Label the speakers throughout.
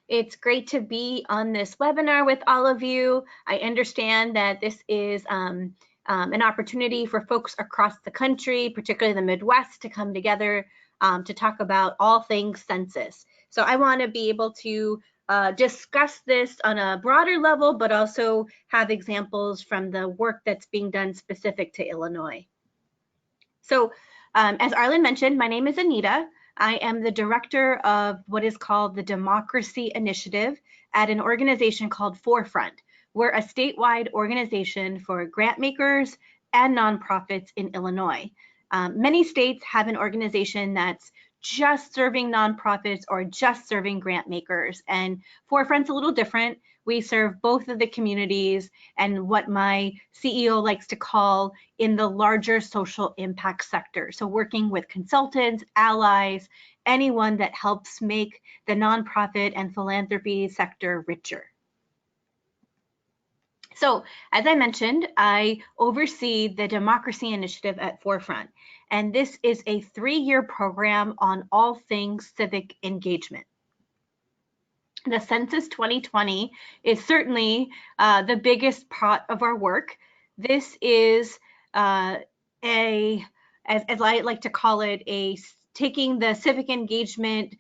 Speaker 1: It's great to be on this webinar with all of you. I understand that this is an opportunity for folks across the country, particularly the Midwest, to come together to talk about all things census. So I want to be able to discuss this on a broader level, but also have examples from the work that's being done specific to Illinois. So as Arlen mentioned, my name is Anita. I am the director of what is called the Democracy Initiative at an organization called Forefront. We're a statewide organization for grant makers and nonprofits in Illinois. Many states have an organization that's just serving nonprofits or just serving grant makers, and Forefront's a little different. We serve both of the communities and what my CEO likes to call in the larger social impact sector. So working with consultants, allies, anyone that helps make the nonprofit and philanthropy sector richer. So as I mentioned, I oversee the Democracy Initiative at Forefront, and this is a 3-year program on all things civic engagement. The Census 2020 is certainly the biggest part of our work. This is as I like to call it, taking the civic engagement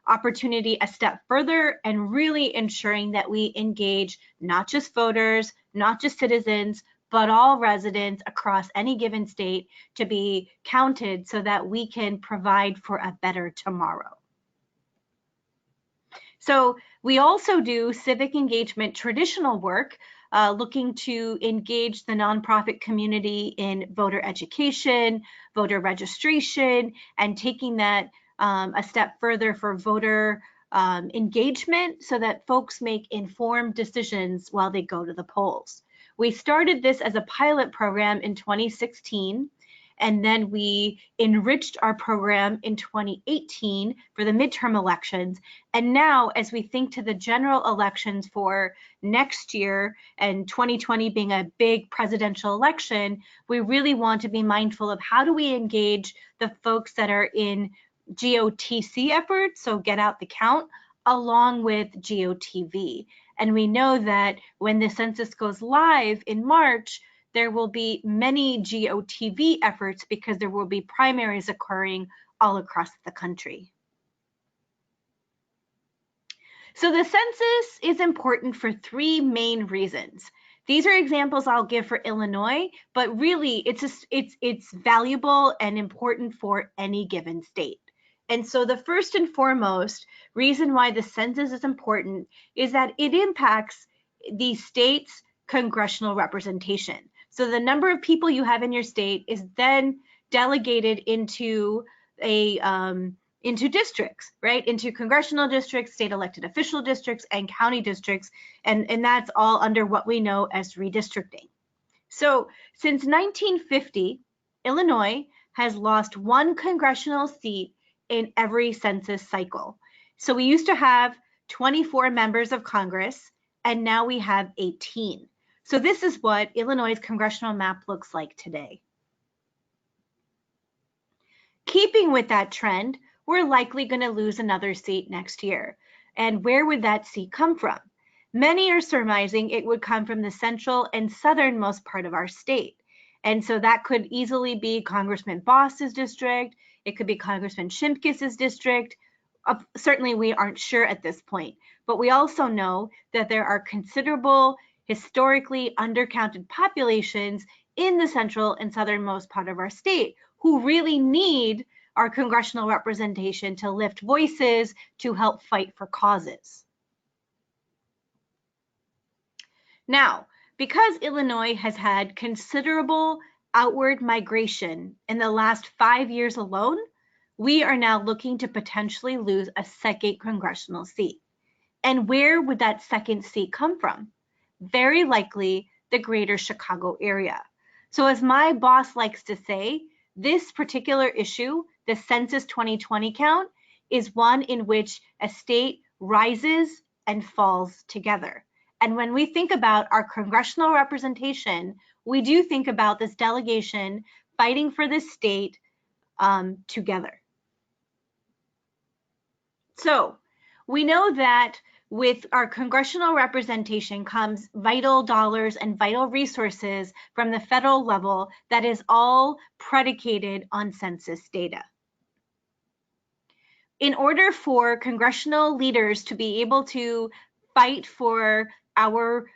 Speaker 1: opportunity a step further and really ensuring that we engage not just voters, not just citizens, but all residents across any given state to be counted so that we can provide for a better tomorrow. So we also do civic engagement traditional work, looking to engage the nonprofit community in voter education, voter registration, and taking that a step further for voter engagement so that folks make informed decisions while they go to the polls. We started this as a pilot program in 2016. And then we enriched our program in 2018 for the midterm elections. And now, as we think to the general elections for next year, and 2020 being a big presidential election, we really want to be mindful of how do we engage the folks that are in GOTC efforts, so get out the count, along with GOTV. And we know that when the census goes live in March, there will be many GOTV efforts because there will be primaries occurring all across the country. So the census is important for 3 main reasons. These are examples I'll give for Illinois, but really it's valuable and important for any given state. And so the first and foremost reason why the census is important is that it impacts the state's congressional representation. So the number of people you have in your state is then delegated into into districts, right? Into congressional districts, state elected official districts, and county districts, and that's all under what we know as redistricting. So since 1950, Illinois has lost 1 congressional seat in every census cycle. So we used to have 24 members of Congress, and now we have 18. So this is what Illinois' congressional map looks like today. Keeping with that trend, we're likely going to lose another seat next year. And where would that seat come from? Many are surmising it would come from the central and southernmost part of our state. And so that could easily be Congressman Boss's district. It could be Congressman Shimkus's district. Certainly we aren't sure at this point, but we also know that there are considerable historically undercounted populations in the central and southernmost part of our state who really need our congressional representation to lift voices to help fight for causes. Now, because Illinois has had considerable outward migration in the last 5 years alone, we are now looking to potentially lose a second congressional seat. And where would that second seat come from? Very likely the greater Chicago area. So as my boss likes to say, this particular issue, the Census 2020 count, is one in which a state rises and falls together. And when we think about our congressional representation, we do think about this delegation fighting for this state together. So We know that with our congressional representation comes vital dollars and vital resources from the federal level that is all predicated on census data. In order for congressional leaders to be able to fight for our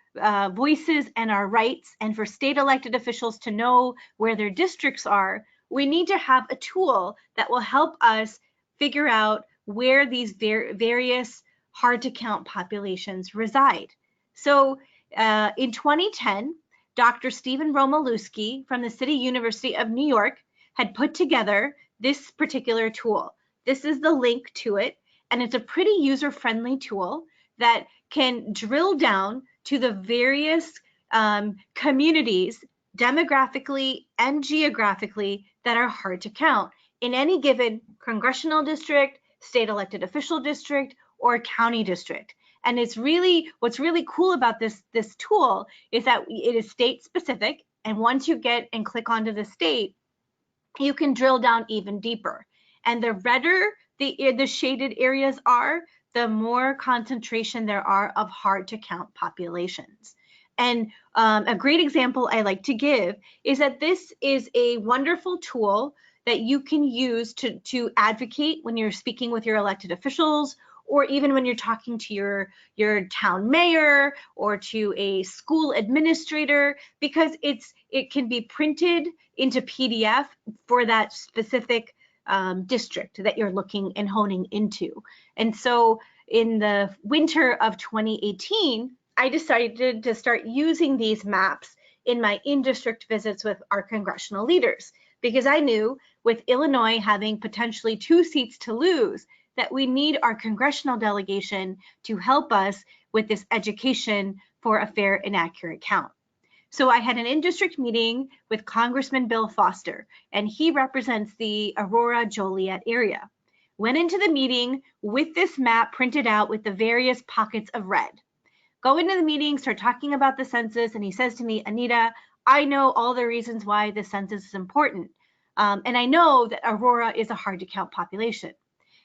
Speaker 1: voices and our rights, and for state elected officials to know where their districts are, we need to have a tool that will help us figure out where these various hard to count populations reside. So in 2010, Dr. Stephen Romalewski from the City University of New York had put together this particular tool. This is the link to it, and it's a pretty user-friendly tool that can drill down to the various communities demographically and geographically that are hard to count in any given congressional district, state elected official district, or county district. And it's really, what's really cool about this tool is that it is state specific, and once you get and click onto the state, you can drill down even deeper. And the redder the shaded areas are, the more concentration there are of hard to count populations. And a great example I like to give is that this is a wonderful tool that you can use to advocate when you're speaking with your elected officials, or even when you're talking to your town mayor or to a school administrator, because it can be printed into PDF for that specific district that you're looking and honing into. And so in the winter of 2018, I decided to start using these maps in my in-district visits with our congressional leaders, because I knew with Illinois having potentially 2 seats to lose, that we need our congressional delegation to help us with this education for a fair and accurate count. So I had an in-district meeting with Congressman Bill Foster, and he represents the Aurora-Joliet area. Went into the meeting with this map printed out with the various pockets of red. Go into the meeting, start talking about the census, and he says to me, Anita, I know all the reasons why the census is important. And I know that Aurora is a hard to count population.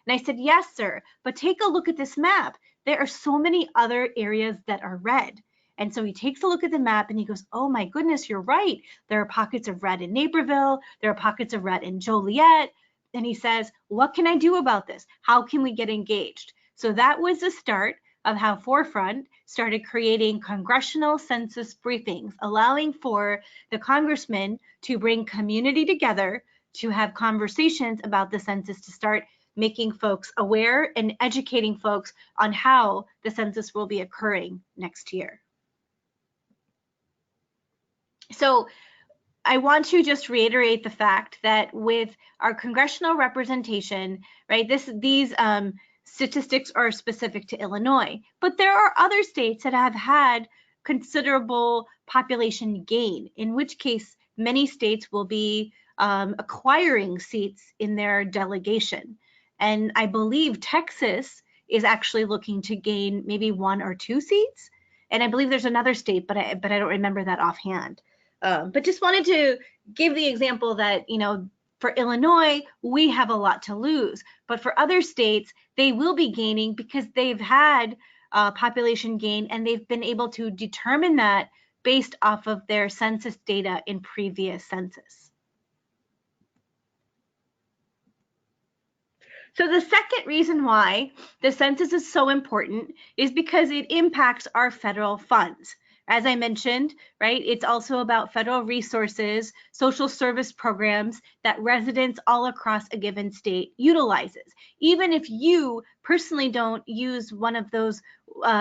Speaker 1: And I said, yes, sir, but take a look at this map. There are so many other areas that are red. And so he takes a look at the map and he goes, oh my goodness, you're right. There are pockets of red in Naperville. There are pockets of red in Joliet. And he says, what can I do about this? How can we get engaged? So that was the start of how Forefront started creating congressional census briefings, allowing for the congressmen to bring community together to have conversations about the census, to start making folks aware and educating folks on how the census will be occurring next year. So I want to just reiterate the fact that with our congressional representation, right, these statistics are specific to Illinois, but there are other states that have had considerable population gain, in which case many states will be acquiring seats in their delegation. And I believe Texas is actually looking to gain maybe 1 or 2 seats. And I believe there's another state, but I don't remember that offhand. But just wanted to give the example that, you know, for Illinois, we have a lot to lose, but for other states, they will be gaining because they've had population gain, and they've been able to determine that based off of their census data in previous census. So the second reason why the census is so important is because it impacts our federal funds. As I mentioned, right, it's also about federal resources, social service programs that residents all across a given state utilizes. Even if you personally don't use one of those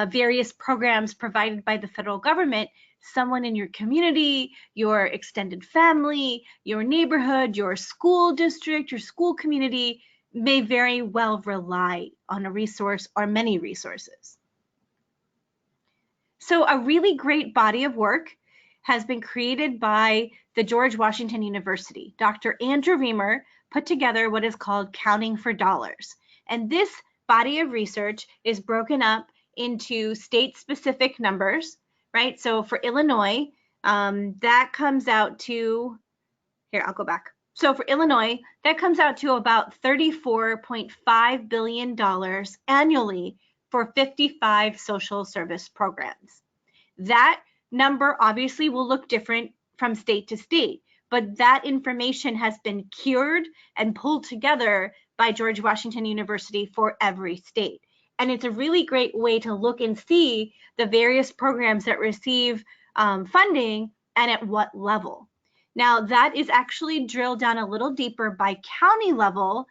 Speaker 1: various programs provided by the federal government, someone in your community, your extended family, your neighborhood, your school district, your school community may very well rely on a resource or many resources. So a really great body of work has been created by the George Washington University. Dr. Andrew Reamer put together what is called Counting for Dollars. And this body of research is broken up into state-specific numbers, right? So for Illinois, that comes out to, here, I'll go back. So for Illinois, that comes out to about $34.5 billion annually for 55 social service programs. That number obviously will look different from state to state, but that information has been cured and pulled together by George Washington University for every state. And it's a really great way to look and see the various programs that receive funding and at what level. Now, that is actually drilled down a little deeper by county level.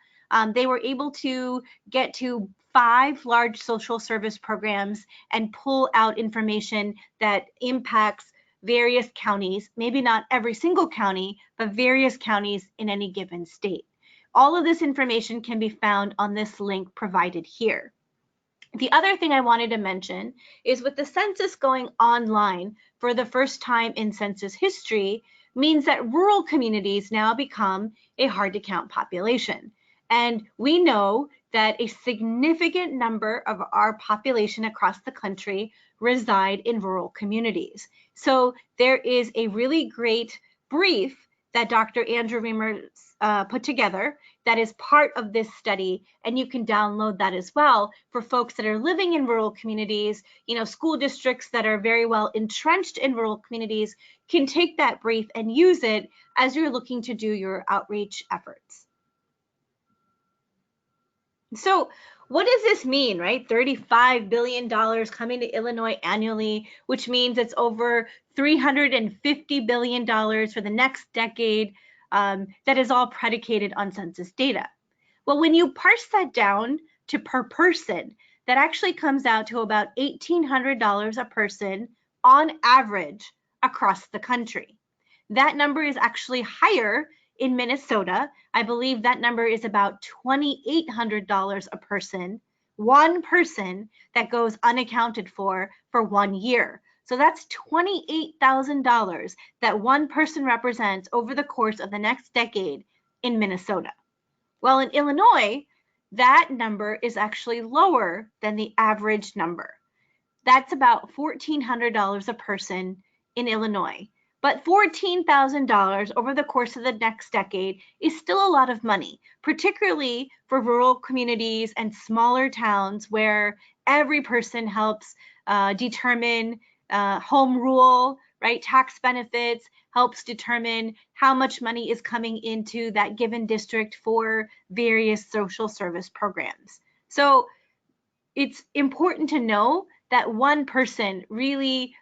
Speaker 1: They were able to get to 5 large social service programs and pull out information that impacts various counties, maybe not every single county, but various counties in any given state. All of this information can be found on this link provided here. The other thing I wanted to mention is with the census going online for the first time in census history means that rural communities now become a hard to count population. And we know that a significant number of our population across the country reside in rural communities. So there is a really great brief that Dr. Andrew Reamer put together that is part of this study, and you can download that as well for folks that are living in rural communities. You know, school districts that are very well entrenched in rural communities can take that brief and use it as you're looking to do your outreach efforts. So what does this mean, right? $35 billion coming to Illinois annually, which means it's over $350 billion for the next decade. That is all predicated on census data. Well, when you parse that down to per person, that actually comes out to about $1,800 a person on average across the country. That number is actually higher in Minnesota. I believe that number is about $2,800 a person, one person that goes unaccounted for 1 year. So that's $28,000 that one person represents over the course of the next decade in Minnesota. Well, in Illinois, that number is actually lower than the average number. That's about $1,400 a person in Illinois. But $14,000 over the course of the next decade is still a lot of money, particularly for rural communities and smaller towns where every person helps determine home rule, right? Tax benefits, helps determine how much money is coming into that given district for various social service programs. So it's important to know that one person really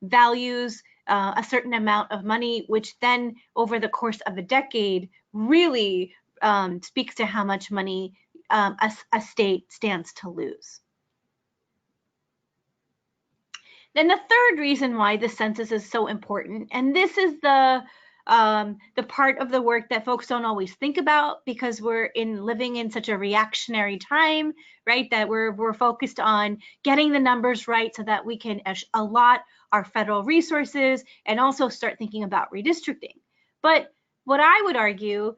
Speaker 1: values a certain amount of money, which then over the course of a decade really speaks to how much money a state stands to lose. Then the third reason why the census is so important, and this is the part of the work that folks don't always think about because we're living in such a reactionary time, right? That we're focused on getting the numbers right so that we can allot our federal resources and also start thinking about redistricting. But what I would argue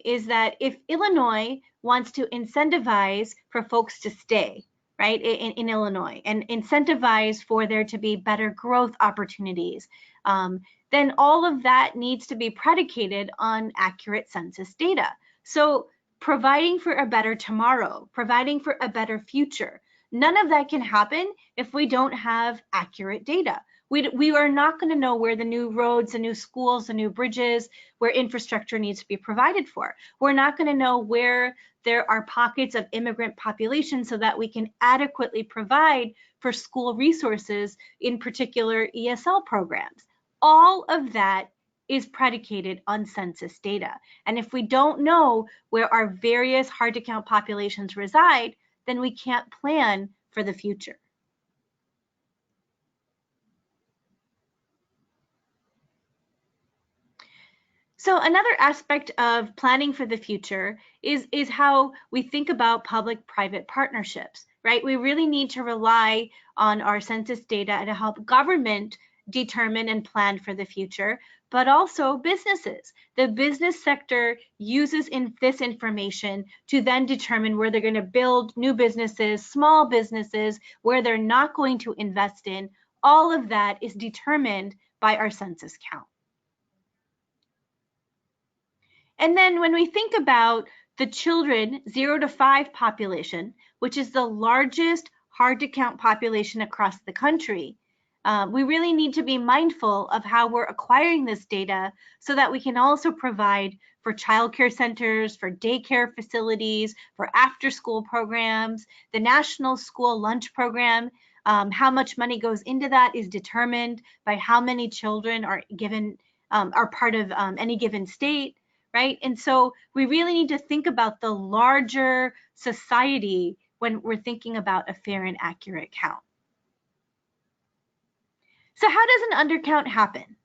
Speaker 1: is that if Illinois wants to incentivize for folks to stay, right, in Illinois and incentivize for there to be better growth opportunities, then all of that needs to be predicated on accurate census data. So providing for a better tomorrow, providing for a better future, none of that can happen if we don't have accurate data. We are not going to know where the new roads, the new schools, the new bridges, where infrastructure needs to be provided for. We're not going to know where there are pockets of immigrant population so that we can adequately provide for school resources, in particular ESL programs. All of that is predicated on census data. And if we don't know where our various hard to count populations reside, then we can't plan for the future. So another aspect of planning for the future is how we think about public-private partnerships, right? We really need to rely on our census data to help government determine and plan for the future, but also businesses. The business sector uses this information to then determine where they're going to build new businesses, small businesses, where they're not going to invest in. All of that is determined by our census count. And then when we think about the children 0 to 5 population, which is the largest hard-to-count population across the country, we really need to be mindful of how we're acquiring this data so that we can also provide for childcare centers, for daycare facilities, for after-school programs, the National School Lunch Program. How much money goes into that is determined by how many children are part of any given state, right? And so we really need to think about the larger society when we're thinking about a fair and accurate count. So how does an undercount happen?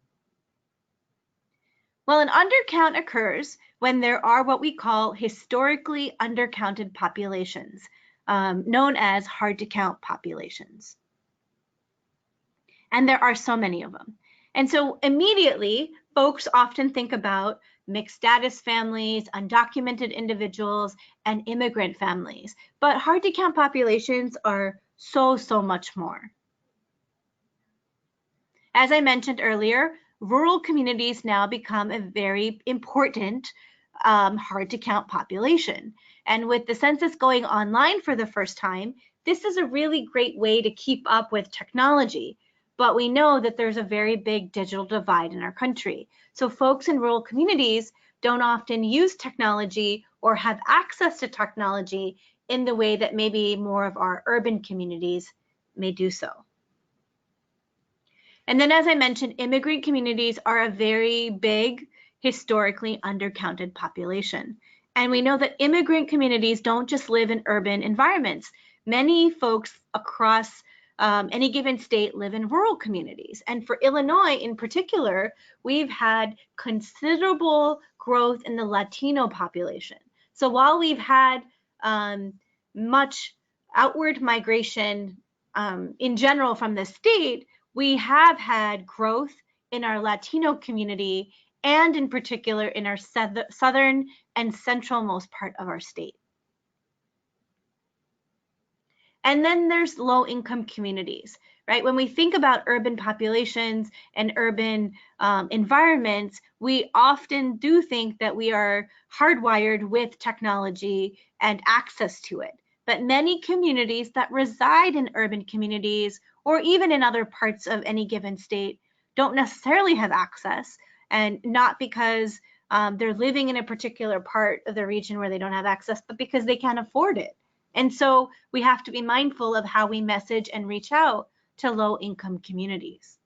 Speaker 1: Well, an undercount occurs when there are what we call historically undercounted populations, known as hard-to-count populations. And there are so many of them. And so immediately, folks often think about mixed status families, undocumented individuals, and immigrant families. But hard-to-count populations are so much more. As I mentioned earlier, rural communities now become a very important hard-to-count population. And with the census going online for the first time, this is a really great way to keep up with technology. But we know that there's a very big digital divide in our country. So folks in rural communities don't often use technology or have access to technology in the way that maybe more of our urban communities may do so. And then, as I mentioned, immigrant communities are a very big, historically undercounted population. And we know that immigrant communities don't just live in urban environments. Many folks across any given state live in rural communities. And for Illinois in particular, we've had considerable growth in the Latino population. So while we've had much outward migration in general from the state, we have had growth in our Latino community and in particular in our southern and centralmost part of our state. And then there's low-income communities, right? When we think about urban populations and urban environments, we often do think that we are hardwired with technology and access to it. But many communities that reside in urban communities or even in other parts of any given state don't necessarily have access, and not because they're living in a particular part of the region where they don't have access, but because they can't afford it. And so we have to be mindful of how we message and reach out to low-income communities.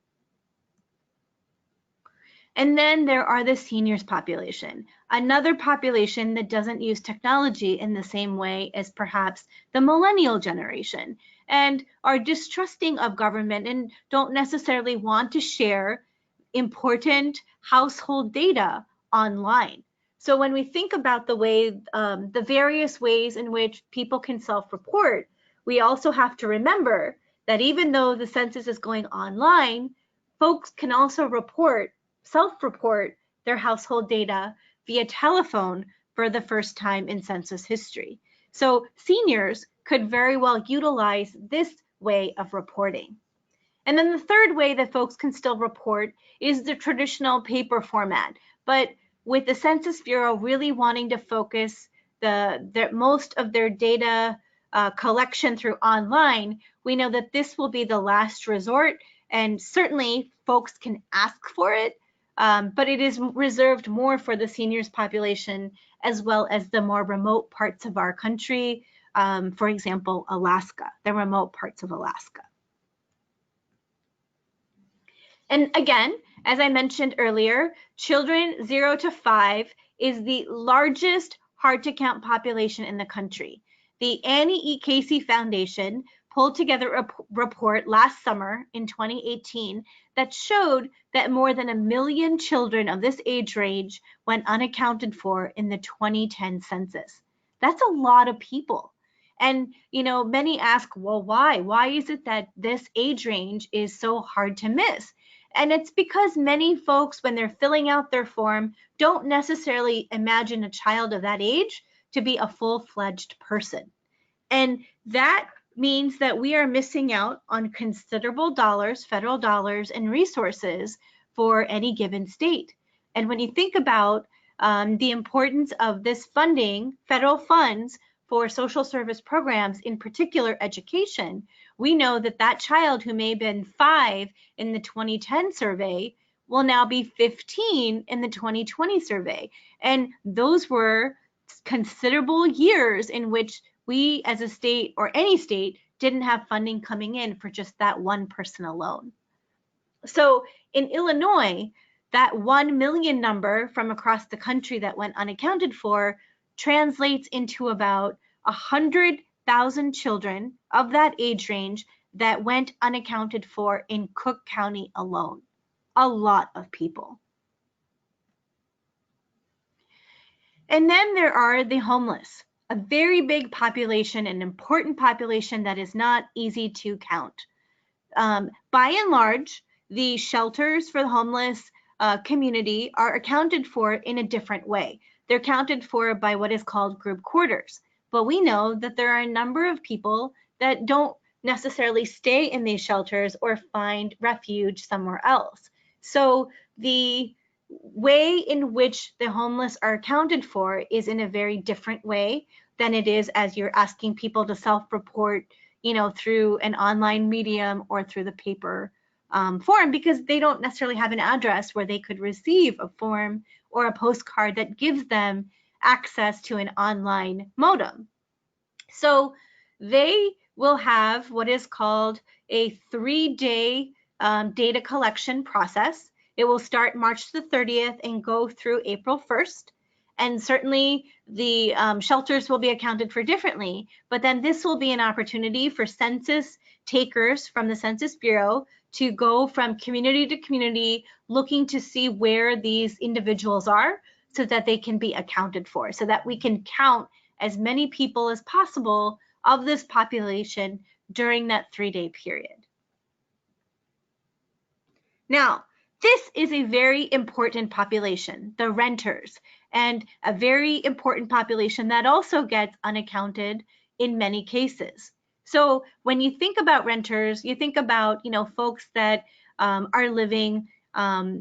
Speaker 1: And then there are the seniors population, another population that doesn't use technology in the same way as perhaps the millennial generation, and are distrusting of government and don't necessarily want to share important household data online. So when we think about the way, the various ways in which people can self-report, we also have to remember that even though the census is going online, folks can also self-report their household data via telephone for the first time in census history. So seniors could very well utilize this way of reporting. And then the third way that folks can still report is the traditional paper format. But with the Census Bureau really wanting to focus most of their data collection through online, we know that this will be the last resort, and certainly folks can ask for it, but it is reserved more for the seniors population as well as the more remote parts of our country, for example, Alaska, the remote parts of Alaska. And again, as I mentioned earlier, children 0 to 5 is the largest hard-to-count population in the country. The Annie E. Casey Foundation pulled together a report last summer in 2018 that showed that more than 1 million children of this age range went unaccounted for in the 2010 census. That's a lot of people. And, you know, many ask, well, why? Why is it that this age range is so hard to miss? And it's because many folks, when they're filling out their form, don't necessarily imagine a child of that age to be a full-fledged person. And that means that we are missing out on considerable dollars, federal dollars, and resources for any given state. And when you think about the importance of this funding, federal funds for social service programs, in particular education, we know that that child who may have been 5 in the 2010 survey will now be 15 in the 2020 survey. And those were considerable years in which we as a state, or any state, didn't have funding coming in for just that one person alone. So in Illinois, that 1 million number from across the country that went unaccounted for translates into about 100,000 children of that age range that went unaccounted for in Cook County alone. A lot of people. And then there are the homeless, a very big population, an important population that is not easy to count. By and large, the shelters for the homeless community are accounted for in a different way. They're accounted for by what is called group quarters. But we know that there are a number of people that don't necessarily stay in these shelters or find refuge somewhere else. So the way in which the homeless are accounted for is in a very different way than it is as you're asking people to self-report, through an online medium or through the paper form, because they don't necessarily have an address where they could receive a form or a postcard that gives them access to an online modem. So they will have what is called a 3-day data collection process. It will start March the 30th and go through April 1st. And certainly the shelters will be accounted for differently, but then this will be an opportunity for census takers from the Census Bureau to go from community to community looking to see where these individuals are so that they can be accounted for, so that we can count as many people as possible of this population during that 3-day period. Now, this is a very important population, the renters, and a very important population that also gets unaccounted in many cases. So when you think about renters, you think about, folks that are living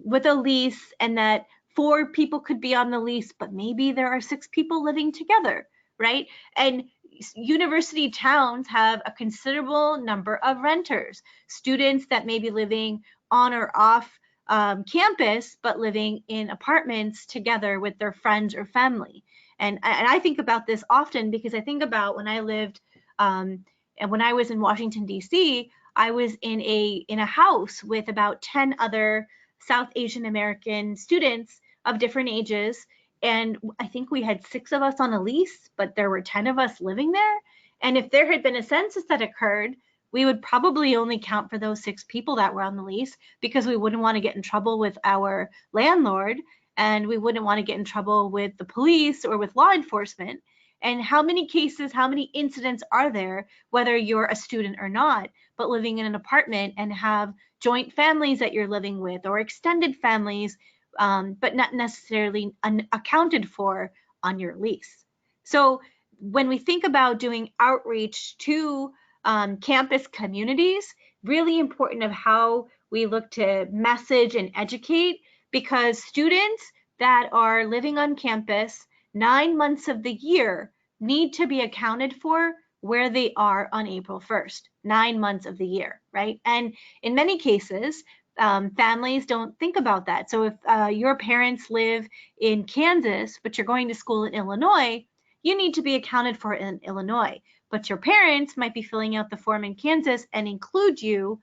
Speaker 1: with a lease, and that 4 people could be on the lease, but maybe there are 6 people living together, right? And university towns have a considerable number of renters, students that may be living on or off campus, but living in apartments together with their friends or family. And I think about this often because I think about when I lived, and when I was in Washington, D.C., I was in a house with about 10 other South Asian American students of different ages. And I think we had 6 of us on a lease, but there were 10 of us living there. And if there had been a census that occurred, we would probably only count for those 6 people that were on the lease, because we wouldn't want to get in trouble with our landlord, and we wouldn't want to get in trouble with the police or with law enforcement. And how many cases, how many incidents are there, whether you're a student or not, but living in an apartment and have joint families that you're living with, or extended families, but not necessarily accounted for on your lease. So when we think about doing outreach to campus communities, really important of how we look to message and educate, because students that are living on campus 9 months of the year need to be accounted for where they are on April 1st, 9 months of the year, right? And in many cases, families don't think about that. So if your parents live in Kansas, but you're going to school in Illinois, you need to be accounted for in Illinois. But your parents might be filling out the form in Kansas and include you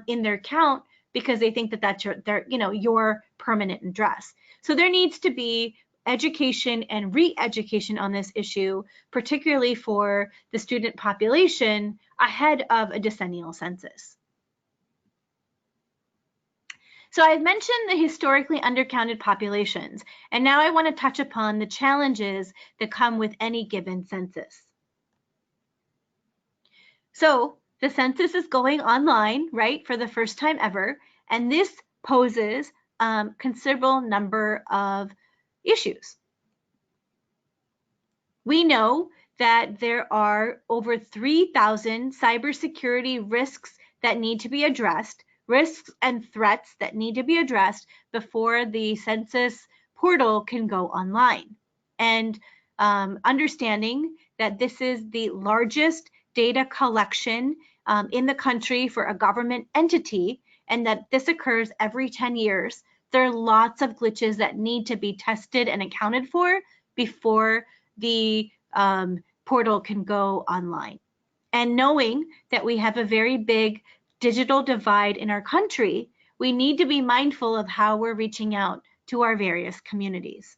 Speaker 1: in their count because they think that that's your permanent address. So there needs to be education and re-education on this issue, particularly for the student population ahead of a decennial census. So I've mentioned the historically undercounted populations, and now I want to touch upon the challenges that come with any given census. So the census is going online, right, for the first time ever, and this poses a considerable number of issues. We know that there are over 3,000 cybersecurity risks that need to be addressed, risks and threats that need to be addressed before the census portal can go online. And understanding that this is the largest data collection in the country for a government entity, and that this occurs every 10 years, there are lots of glitches that need to be tested and accounted for before the portal can go online. And knowing that we have a very big digital divide in our country, we need to be mindful of how we're reaching out to our various communities.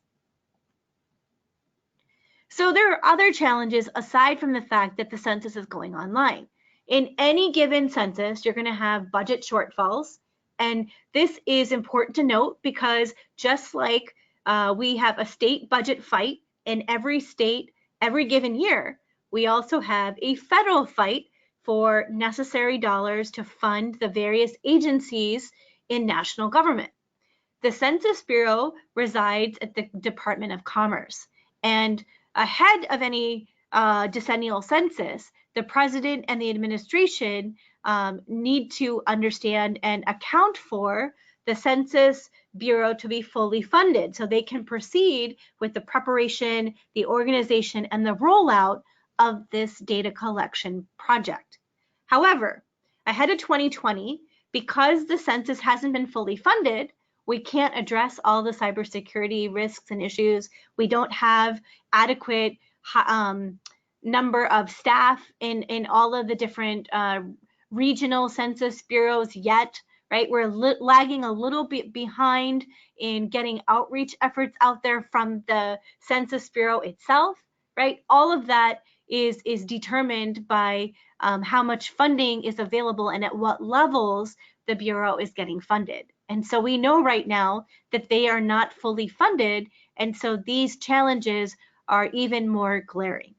Speaker 1: So there are other challenges aside from the fact that the census is going online. In any given census, you're going to have budget shortfalls. And this is important to note because just like we have a state budget fight in every state every given year, we also have a federal fight for necessary dollars to fund the various agencies in national government. The Census Bureau resides at the Department of Commerce, and ahead of any decennial census, the president and the administration need to understand and account for the Census Bureau to be fully funded so they can proceed with the preparation, the organization, and the rollout of this data collection project. However, ahead of 2020, because the census hasn't been fully funded, we can't address all the cybersecurity risks and issues. We don't have adequate number of staff in all of the different regional census bureaus yet, right? We're lagging a little bit behind in getting outreach efforts out there from the Census Bureau itself, right? All of that is determined by how much funding is available and at what levels the Bureau is getting funded. And so we know right now that they are not fully funded, and so these challenges are even more glaring.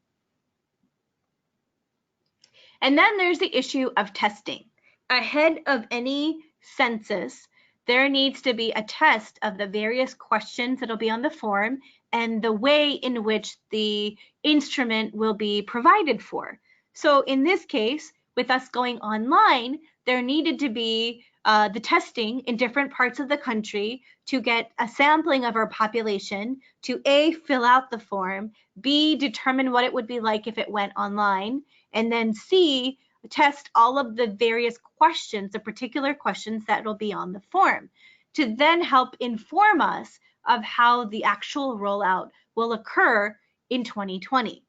Speaker 1: And then there's the issue of testing. Ahead of any census, there needs to be a test of the various questions that'll be on the form and the way in which the instrument will be provided for. So in this case, with us going online, there needed to be the testing in different parts of the country to get a sampling of our population to A, fill out the form, B, determine what it would be like if it went online, and then C, test all of the various questions, the particular questions that will be on the form, to then help inform us of how the actual rollout will occur in 2020.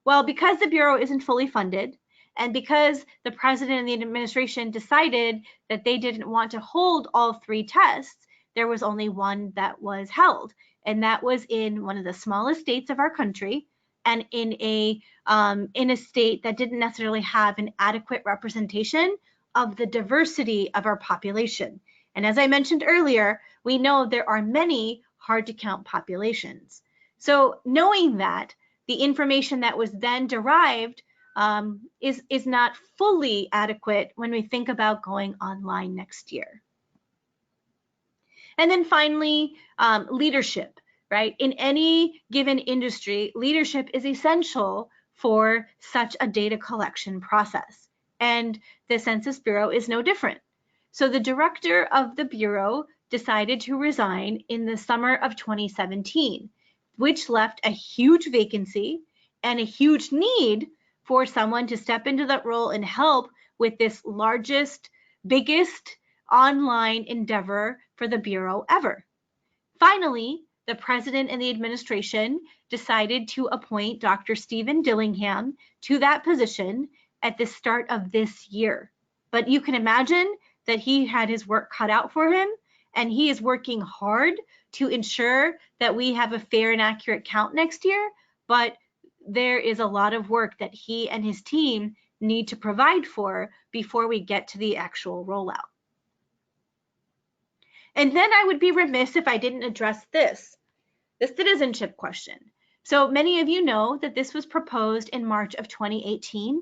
Speaker 1: Well, because the Bureau isn't fully funded, and because the president and the administration decided that they didn't want to hold all 3 tests, there was only one that was held, and that was in one of the smallest states of our country, and in a state that didn't necessarily have an adequate representation of the diversity of our population. And as I mentioned earlier, we know there are many hard to count populations. So knowing that, the information that was then derived is not fully adequate when we think about going online next year. And then finally, leadership, right? In any given industry, leadership is essential for such a data collection process. And the Census Bureau is no different. So the director of the Bureau decided to resign in the summer of 2017, which left a huge vacancy and a huge need for someone to step into that role and help with this largest, biggest online endeavor for the Bureau ever. Finally, the president and the administration decided to appoint Dr. Stephen Dillingham to that position at the start of this year. But you can imagine that he had his work cut out for him, and he is working hard to ensure that we have a fair and accurate count next year, but there is a lot of work that he and his team need to provide for before we get to the actual rollout. And then I would be remiss if I didn't address this, the citizenship question. So many of you know that this was proposed in March of 2018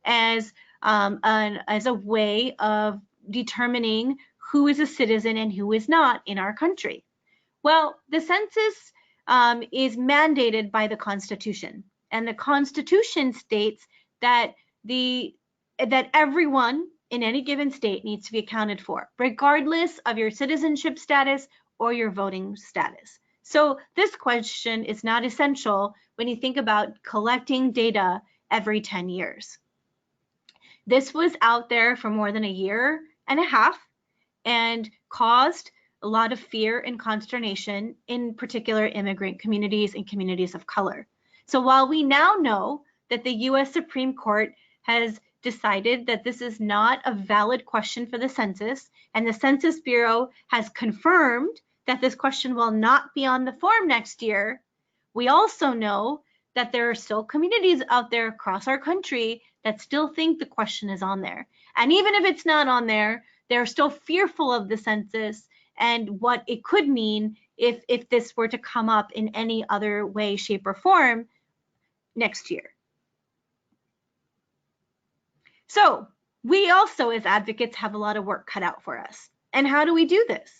Speaker 1: as a way of determining who is a citizen and who is not in our country. Well, the census is mandated by the Constitution, and the Constitution states that everyone in any given state needs to be accounted for, regardless of your citizenship status or your voting status. So this question is not essential when you think about collecting data every 10 years. This was out there for more than a year and a half and caused a lot of fear and consternation, in particular immigrant communities and communities of color. So while we now know that the US Supreme Court has decided that this is not a valid question for the census, and the Census Bureau has confirmed that this question will not be on the form next year, we also know that there are still communities out there across our country that still think the question is on there. And even if it's not on there, they're still fearful of the census and what it could mean if this were to come up in any other way, shape, or form next year. So we also, as advocates, have a lot of work cut out for us. And how do we do this?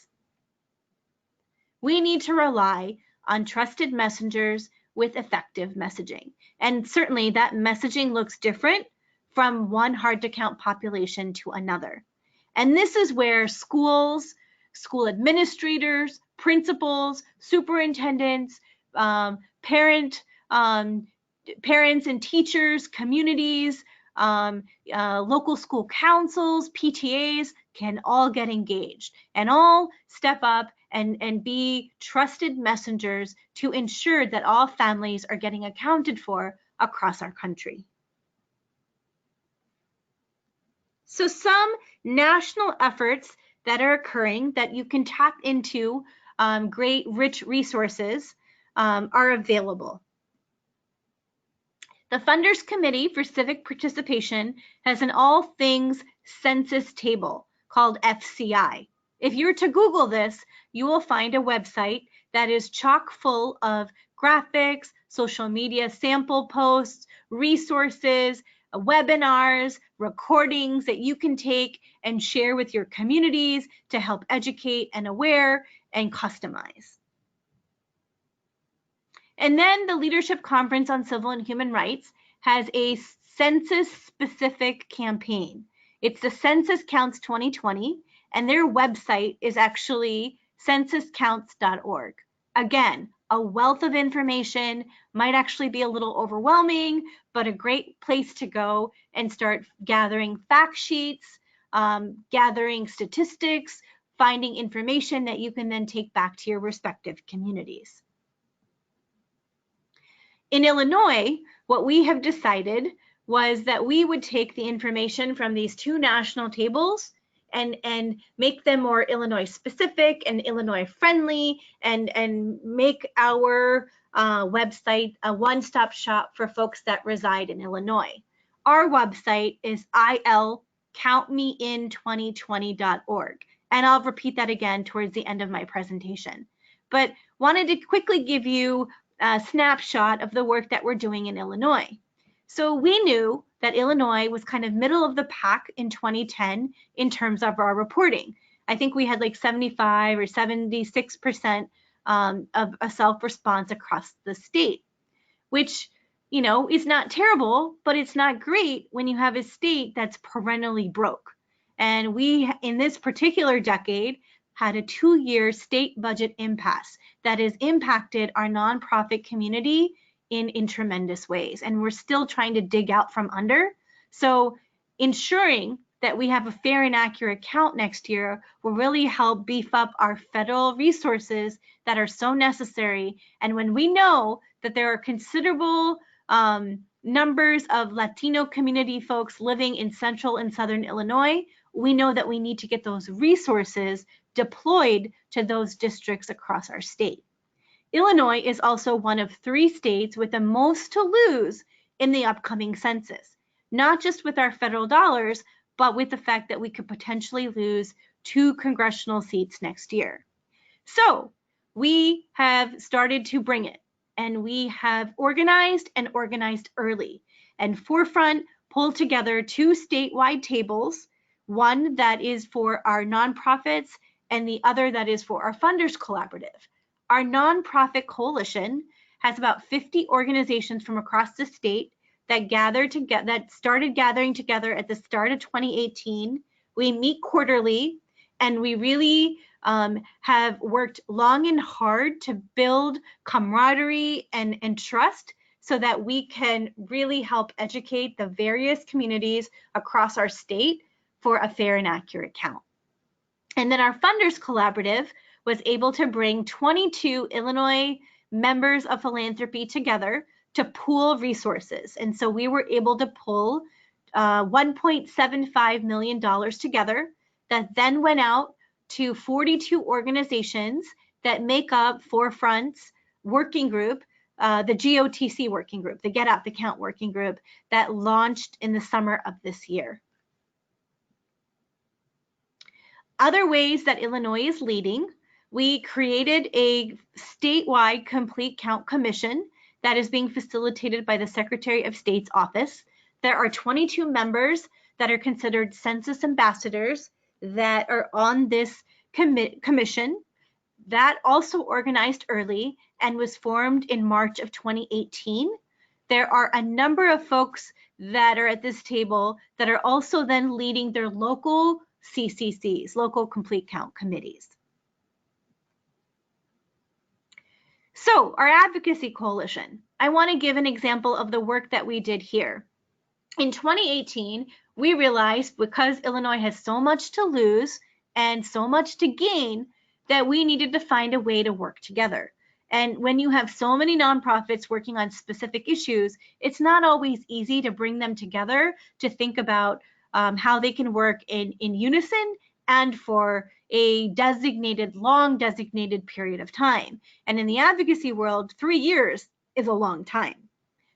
Speaker 1: We need to rely on trusted messengers with effective messaging. And certainly that messaging looks different from one hard-to-count population to another. And this is where schools, school administrators, principals, superintendents, parents and teachers, communities, local school councils, PTAs can all get engaged and all step up and be trusted messengers to ensure that all families are getting accounted for across our country. So some national efforts that are occurring that you can tap into, great rich resources are available. The Funders Committee for Civic Participation has an all things census table called FCI. If you were to Google this, you will find a website that is chock full of graphics, social media sample posts, resources, webinars, recordings that you can take and share with your communities to help educate and aware and customize. And then the Leadership Conference on Civil and Human Rights has a census-specific campaign. It's the Census Counts 2020, and their website is actually censuscounts.org. Again, a wealth of information, might actually be a little overwhelming, but a great place to go and start gathering fact sheets, gathering statistics, finding information that you can then take back to your respective communities. In Illinois, what we have decided was that we would take the information from these two national tables and make them more Illinois specific and Illinois friendly and make our website a one-stop shop for folks that reside in Illinois. Our website is ilcountmein2020.org. And I'll repeat that again towards the end of my presentation. But wanted to quickly give you a snapshot of the work that we're doing in Illinois. So we knew that Illinois was kind of middle of the pack in 2010 in terms of our reporting. I think we had like 75 or 76% of a self-response across the state, which, you know, is not terrible, but it's not great when you have a state that's perennially broke. And we, in this particular decade, had a 2-year state budget impasse that has impacted our nonprofit community in tremendous ways. And we're still trying to dig out from under. So ensuring that we have a fair and accurate count next year will really help beef up our federal resources that are so necessary. And when we know that there are considerable numbers of Latino community folks living in central and southern Illinois, we know that we need to get those resources deployed to those districts across our state. Illinois is also one of 3 states with the most to lose in the upcoming census, not just with our federal dollars, but with the fact that we could potentially lose 2 congressional seats next year. So we have started to bring it, and we have organized and organized early. And Forefront pulled together 2 statewide tables, one that is for our nonprofits and the other that is for our funders collaborative. Our nonprofit coalition has about 50 organizations from across the state that started gathering together at the start of 2018. We meet quarterly, and we really have worked long and hard to build camaraderie and trust so that we can really help educate the various communities across our state for a fair and accurate count. And then our Funders Collaborative was able to bring 22 Illinois members of philanthropy together to pool resources. And so we were able to pull $1.75 million together that then went out to 42 organizations that make up Forefront's working group, the GOTC working group, the Get Out the Count working group that launched in the summer of this year. Other ways that Illinois is leading, we created a statewide complete count commission that is being facilitated by the Secretary of State's office. There are 22 members that are considered census ambassadors that are on this commission. That also organized early and was formed in March of 2018. There are a number of folks that are at this table that are also then leading their local CCCs, local complete count committees. So our advocacy coalition, I want to give an example of the work that we did here. In 2018, we realized because Illinois has so much to lose and so much to gain that we needed to find a way to work together. And when you have so many nonprofits working on specific issues, it's not always easy to bring them together to think about how they can work in unison and for a long designated period of time. And in the advocacy world, 3 years is a long time.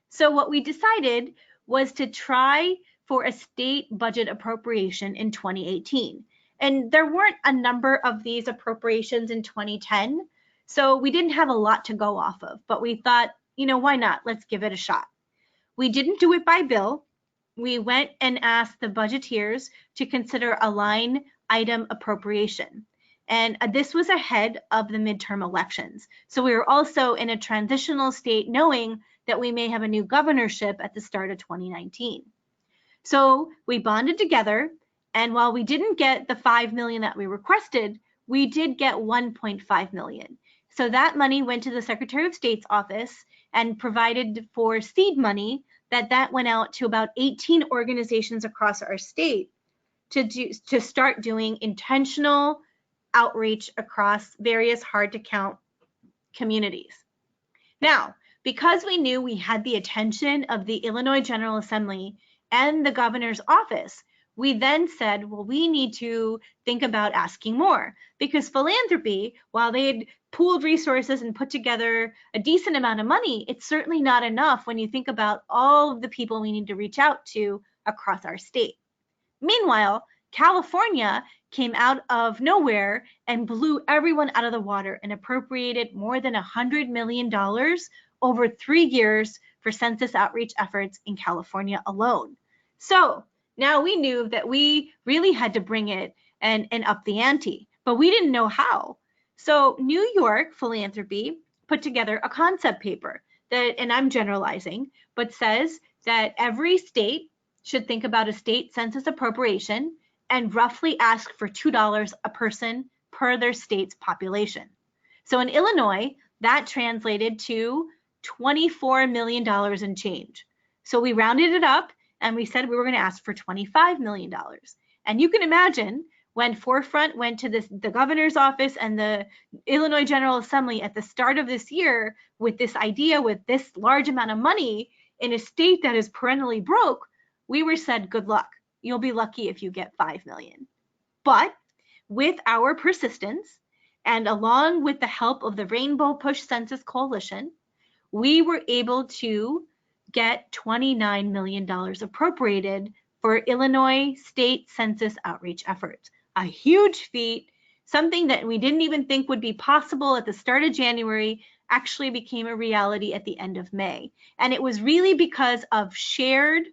Speaker 1: So what we decided was to try for a state budget appropriation in 2018. And there weren't a number of these appropriations in 2010, so we didn't have a lot to go off of, but we thought, you know, why not? Let's give it a shot. We didn't do it by bill. We went and asked the budgeteers to consider a line item appropriation. And this was ahead of the midterm elections. So we were also in a transitional state knowing that we may have a new governorship at the start of 2019. So we bonded together, and while we didn't get the $5 million that we requested, we did get $1.5 million. So that money went to the Secretary of State's office and provided for seed money that went out to about 18 organizations across our state to start doing intentional outreach across various hard to count communities. Now, because we knew we had the attention of the Illinois General Assembly and the governor's office, we then said, well, we need to think about asking more, because philanthropy, while they had pooled resources and put together a decent amount of money, it's certainly not enough when you think about all of the people we need to reach out to across our state. Meanwhile, California came out of nowhere and blew everyone out of the water and appropriated more than $100 million over 3 years for census outreach efforts in California alone. So now we knew that we really had to bring it and up the ante, but we didn't know how. So New York Philanthropy put together a concept paper that, and I'm generalizing, but says that every state should think about a state census appropriation and roughly ask for $2 a person per their state's population. So in Illinois, that translated to $24 million and change. So we rounded it up and we said we were going to ask for $25 million. And you can imagine when Forefront went to the governor's office and the Illinois General Assembly at the start of this year with this idea, with this large amount of money in a state that is perennially broke, we were said, good luck. You'll be lucky if you get $5 million. But with our persistence and along with the help of the Rainbow Push Census Coalition, we were able to get $29 million appropriated for Illinois state census outreach efforts. A huge feat, something that we didn't even think would be possible at the start of January actually became a reality at the end of May. And it was really because of shared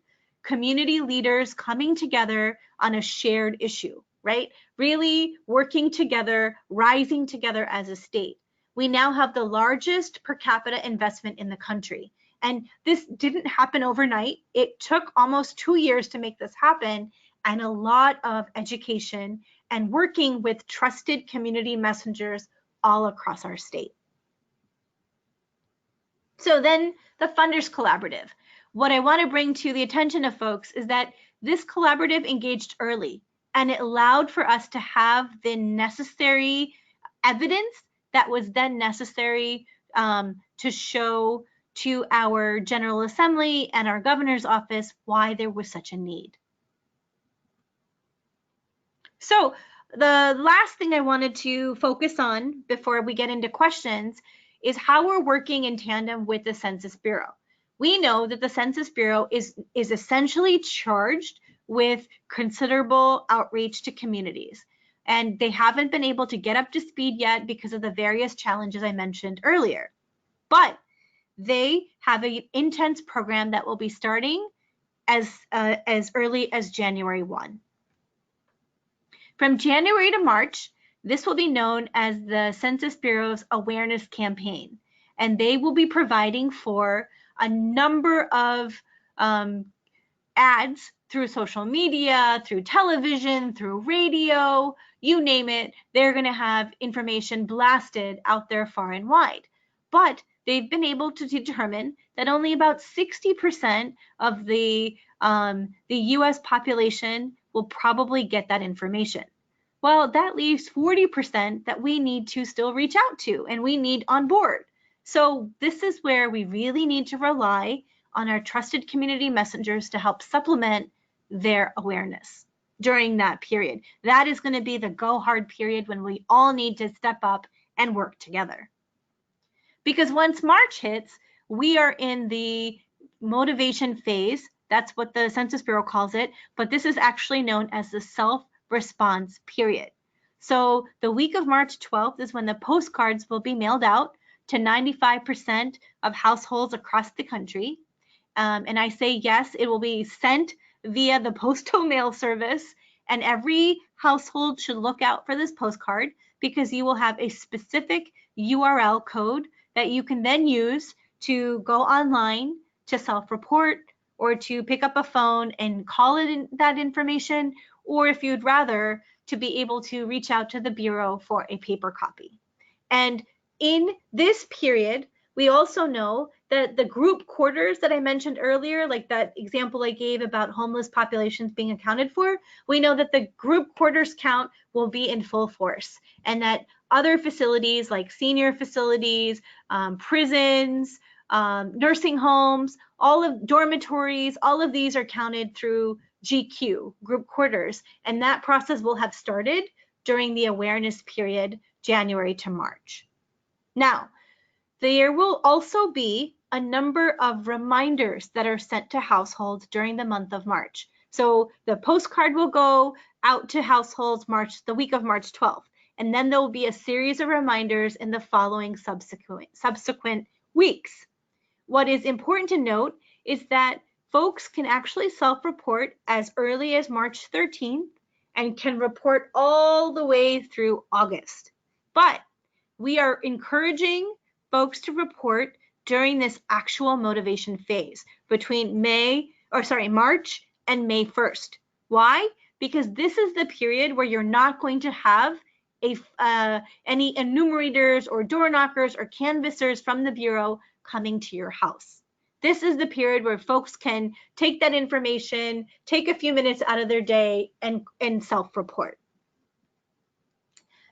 Speaker 1: community leaders coming together on a shared issue, right? Really working together, rising together as a state. We now have the largest per capita investment in the country. And this didn't happen overnight. It took almost 2 years to make this happen, and a lot of education and working with trusted community messengers all across our state. So then the Funders Collaborative. What I want to bring to the attention of folks is that this collaborative engaged early, and it allowed for us to have the necessary evidence that was then necessary to show to our General Assembly and our Governor's office why there was such a need. So the last thing I wanted to focus on before we get into questions is how we're working in tandem with the Census Bureau. We know that the Census Bureau is essentially charged with considerable outreach to communities, and they haven't been able to get up to speed yet because of the various challenges I mentioned earlier. But they have an intense program that will be starting as early as January 1. From January to March, this will be known as the Census Bureau's Awareness Campaign, and they will be providing for a number of ads through social media, through television, through radio, you name it. They're going to have information blasted out there far and wide. But they've been able to determine that only about 60% of the U.S. population will probably get that information. Well, that leaves 40% that we need to still reach out to and we need on board. So this is where we really need to rely on our trusted community messengers to help supplement their awareness during that period. That is going to be the go hard period when we all need to step up and work together. Because once March hits, we are in the motivation phase. That's what the Census Bureau calls it, but this is actually known as the self-response period. So the week of March 12th is when the postcards will be mailed out to 95% of households across the country. And I say yes, it will be sent via the postal mail service, and every household should look out for this postcard because you will have a specific URL code that you can then use to go online to self-report or to pick up a phone and call it that information, or if you'd rather, to be able to reach out to the Bureau for a paper copy. And in this period, we also know that the group quarters that I mentioned earlier, like that example I gave about homeless populations being accounted for, we know that the group quarters count will be in full force, and that other facilities like senior facilities, prisons, nursing homes, all of dormitories, all of these are counted through GQ, group quarters, and that process will have started during the awareness period, January to March. Now, there will also be a number of reminders that are sent to households during the month of March. So the postcard will go out to households the week of March 12th, and then there will be a series of reminders in the following subsequent weeks. What is important to note is that folks can actually self-report as early as March 13th and can report all the way through August. But we are encouraging folks to report during this actual motivation phase between March and May 1st. Why? Because this is the period where you're not going to have any enumerators or door knockers or canvassers from the Bureau coming to your house. This is the period where folks can take that information, take a few minutes out of their day and self-report.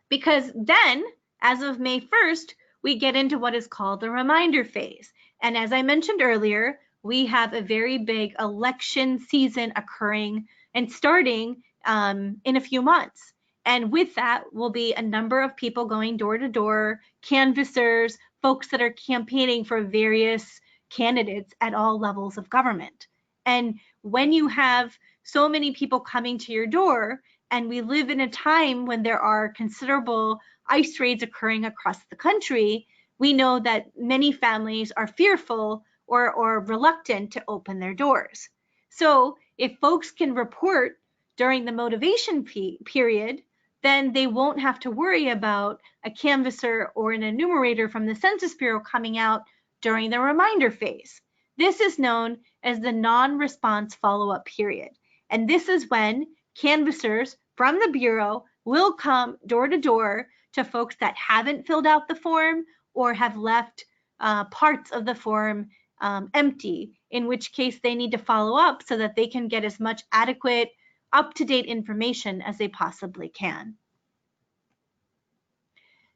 Speaker 1: Because then, as of May 1st, we get into what is called the reminder phase. And as I mentioned earlier, we have a very big election season occurring and starting in a few months. And with that will be a number of people going door to door, canvassers, folks that are campaigning for various candidates at all levels of government. And when you have so many people coming to your door, and we live in a time when there are considerable ICE raids occurring across the country, we know that many families are fearful or reluctant to open their doors. So if folks can report during the motivation period, then they won't have to worry about a canvasser or an enumerator from the Census Bureau coming out during the reminder phase. This is known as the non-response follow-up period. And this is when canvassers from the Bureau will come door to door to folks that haven't filled out the form or have left parts of the form empty, in which case they need to follow up so that they can get as much adequate, up-to-date information as they possibly can.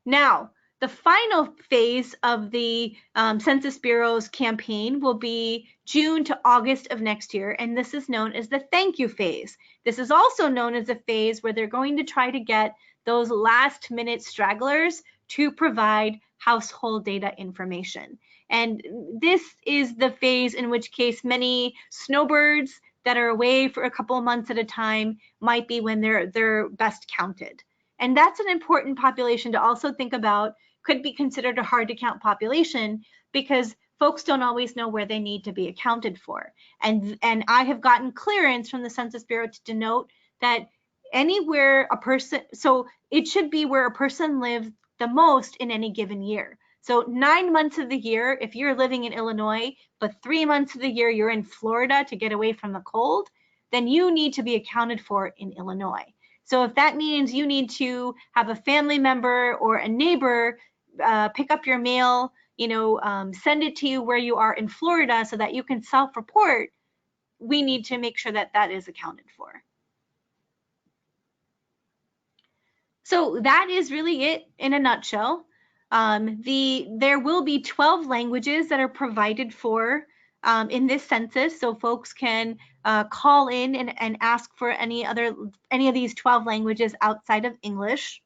Speaker 1: Now, the final phase of the Census Bureau's campaign will be June to August of next year, and this is known as the thank you phase. This is also known as a phase where they're going to try to get those last-minute stragglers to provide household data information. And this is the phase in which case many snowbirds that are away for a couple of months at a time might be when they're best counted. And that's an important population to also think about, could be considered a hard to count population because folks don't always know where they need to be accounted for. And I have gotten clearance from the Census Bureau to denote that anywhere a person, so it should be where a person lives the most in any given year. So 9 months of the year, if you're living in Illinois, but 3 months of the year you're in Florida to get away from the cold, then you need to be accounted for in Illinois. So if that means you need to have a family member or a neighbor pick up your mail, send it to you where you are in Florida so that you can self-report, we need to make sure that that is accounted for. So that is really it in a nutshell. There will be 12 languages that are provided for in this census, so folks can call in and ask for any of these 12 languages outside of English.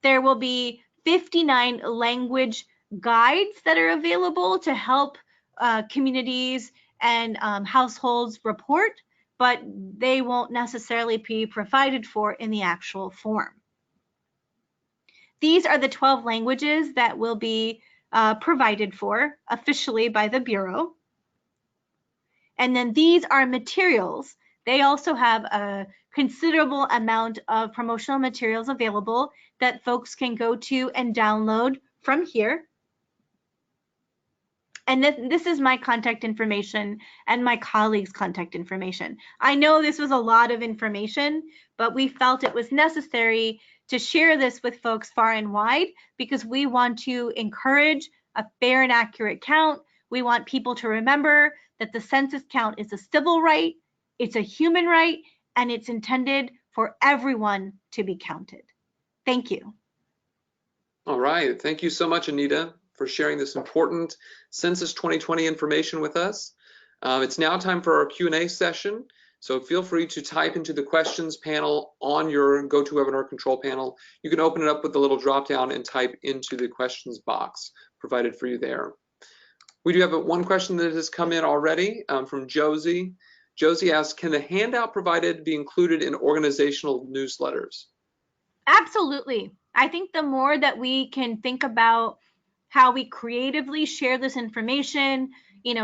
Speaker 1: There will be 59 language guides that are available to help communities and households report, but they won't necessarily be provided for in the actual form. These are the 12 languages that will be provided for officially by the Bureau. And then these are materials. They also have a considerable amount of promotional materials available that folks can go to and download from here. And this is my contact information and my colleagues' contact information. I know this was a lot of information, but we felt it was necessary to share this with folks far and wide because we want to encourage a fair and accurate count. We want people to remember that the census count is a civil right, it's a human right, and it's intended for everyone to be counted. Thank you.
Speaker 2: All right, thank you so much, Anita, for sharing this important Census 2020 information with us. It's now time for our Q&A session. So feel free to type into the questions panel on your GoToWebinar control panel. You can open it up with the little drop down and type into the questions box provided for you there. We do have one question that has come in already from Josie. Josie asks, can the handout provided be included in organizational newsletters?
Speaker 1: Absolutely. I think the more that we can think about how we creatively share this information,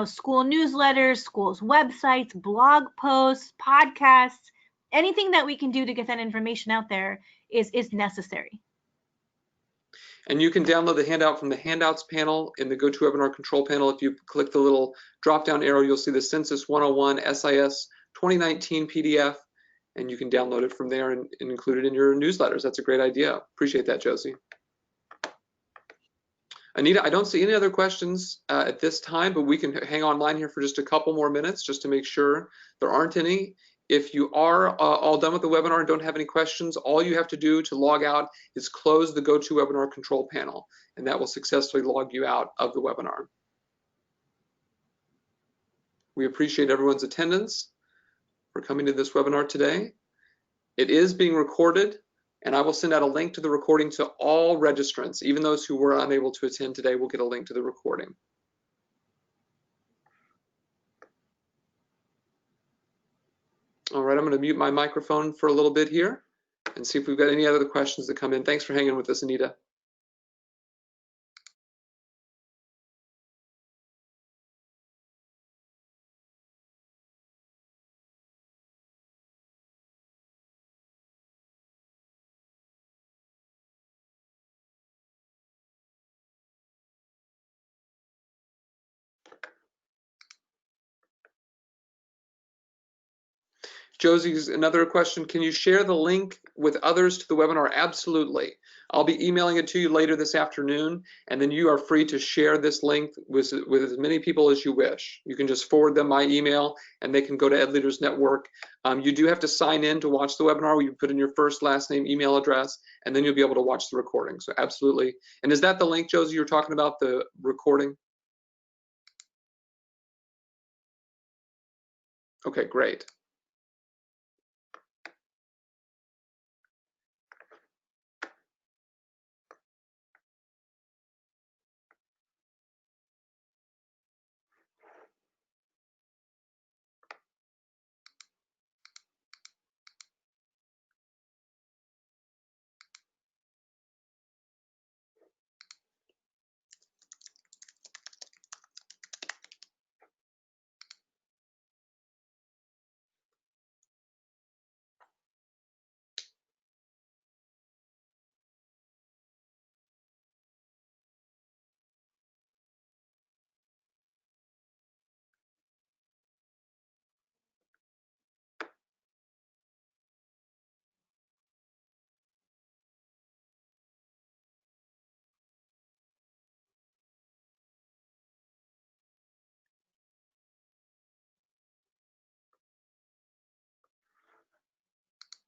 Speaker 1: school newsletters, schools' websites, blog posts, podcasts, anything that we can do to get that information out there is necessary.
Speaker 2: And you can download the handout from the handouts panel in the GoToWebinar control panel. If you click the little drop-down arrow, you'll see the Census 101 SIS 2019 PDF, and you can download it from there and include it in your newsletters. That's a great idea. Appreciate that, Josie. Anita, I don't see any other questions at this time, but we can hang online here for just a couple more minutes just to make sure there aren't any. If you are all done with the webinar and don't have any questions, all you have to do to log out is close the GoToWebinar control panel, and that will successfully log you out of the webinar. We appreciate everyone's attendance for coming to this webinar today. It is being recorded, and I will send out a link to the recording to all registrants. Even those who were unable to attend today will get a link to the recording. All right, I'm going to mute my microphone for a little bit here and see if we've got any other questions that come in. Thanks for hanging with us, Anita. Josie's another question. Can you share the link with others to the webinar? Absolutely. I'll be emailing it to you later this afternoon, and then you are free to share this link with as many people as you wish. You can just forward them my email, and they can go to Ed Leaders Network. You do have to sign in to watch the webinar. You put in your first, last name, email address, and then you'll be able to watch the recording. So absolutely. And is that the link, Josie, you're talking about, the recording? Okay, great.